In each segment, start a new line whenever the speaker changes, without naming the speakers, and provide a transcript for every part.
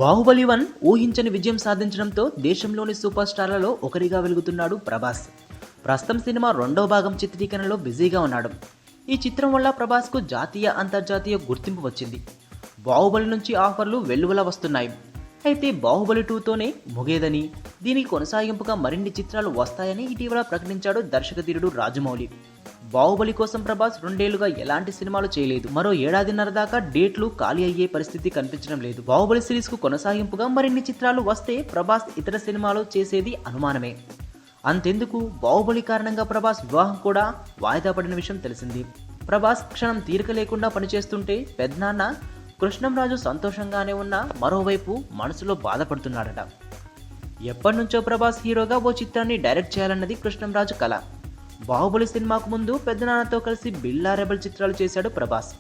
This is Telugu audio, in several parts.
బాహుబలి 1 ఊహించని విజయం సాధించడంతో దేశంలోని సూపర్ స్టార్లలో ఒకరిగా వెలుగుతున్నాడు ప్రభాస్. ప్రస్తుతం సినిమా రెండో భాగం చిత్రీకరణలో బిజీగా ఉన్నాడు. ఈ చిత్రం వల్ల ప్రభాస్కు జాతీయ అంతర్జాతీయ గుర్తింపు వచ్చింది. బాహుబలి నుంచి ఆఫర్లు వెల్లువలా వస్తున్నాయి. అయితే బాహుబలి 2తోనే ముగేదని, దీనికి కొనసాగింపుగా మరిన్ని చిత్రాలు వస్తాయని ఇటీవల ప్రకటించాడు దర్శకధీరుడు రాజమౌళి. బాహుబలి కోసం ప్రభాస్ 2 ఏళ్లుగా ఎలాంటి సినిమాలు చేయలేదు. మరో ఏడాదిన్నర దాకా డేట్లు ఖాళీ అయ్యే పరిస్థితి కనిపించడం లేదు. బాహుబలి సిరీస్ కు కొనసాగింపుగా మరిన్ని చిత్రాలు వస్తే ప్రభాస్ ఇతర సినిమాలు చేసేది అనుమానమే. అంతెందుకు, బాహుబలి కారణంగా ప్రభాస్ వివాహం కూడా వాయిదా పడిన విషయం తెలిసింది. ప్రభాస్ క్షణం తీరిక లేకుండా పనిచేస్తుంటే పెద్దనాన్న కృష్ణంరాజు సంతోషంగానే ఉన్న మరోవైపు మనసులో బాధపడుతున్నాడట. ఎప్పటినుంచో ప్రభాస్ హీరోగా ఓ చిత్రాన్ని డైరెక్ట్ చేయాలన్నది కృష్ణంరాజు కల. బాహుబలి సినిమాకు ముందు పెద్దనాన్నతో కలిసి బిల్లా రెబల్ చిత్రాలు చేశాడు ప్రభాస్.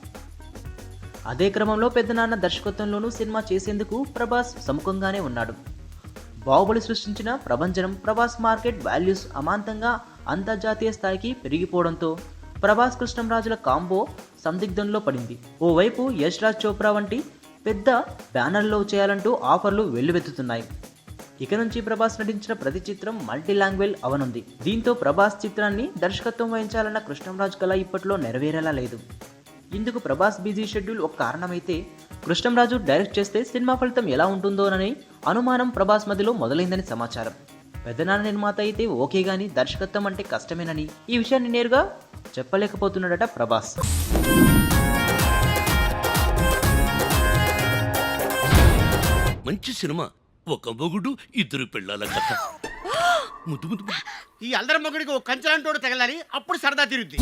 అదే క్రమంలో పెద్దనాన్న దర్శకత్వంలోనూ సినిమా చేసేందుకు ప్రభాస్ సముఖంగానే ఉన్నాడు. బాహుబలి సృష్టించిన ప్రభంజనం ప్రభాస్ మార్కెట్ వాల్యూస్ అమాంతంగా అంతర్జాతీయ స్థాయికి పెరిగిపోవడంతో ప్రభాస్ కృష్ణంరాజుల కాంబో సందిగ్ధంలో పడింది. ఓవైపు యష్ రాజ్ చోప్రా వంటి పెద్ద బ్యానర్లో చేయాలంటూ ఆఫర్లు వెల్లువెత్తుతున్నాయి. ఇక నుంచి ప్రభాస్ నటించిన ప్రతి చిత్రం మల్టీ లాంగ్వేజ్ అవనుంది. దీంతో ప్రభాస్ చిత్రాన్ని దర్శకత్వం వహించాలన్న కృష్ణంరాజు కళ ఇప్పట్లో నెరవేరేలా లేదు. ఇందుకు ప్రభాస్ బిజీ షెడ్యూల్ ఒక కారణమైతే, కృష్ణంరాజు డైరెక్ట్ చేస్తే సినిమా ఫలితం ఎలా ఉంటుందోనని అనుమానం ప్రభాస్ మధ్యలో మొదలైందని సమాచారం. పెద్దనాన్న నిర్మాత అయితే ఓకే గానీ దర్శకత్వం అంటే కష్టమేనని ఈ విషయాన్ని నేరుగా చెప్పలేకపోతున్నాడట ప్రభాస్.
మంచి సినిమా, ఒక మొగుడు ఇద్దరు పిల్లల కథ. ముద్దు ముద్దు
ఈ అల్లరి మొగుడికి ఒక కంచలాంటోడు తగలాలి, అప్పుడు సరదా తిరుగుద్ది.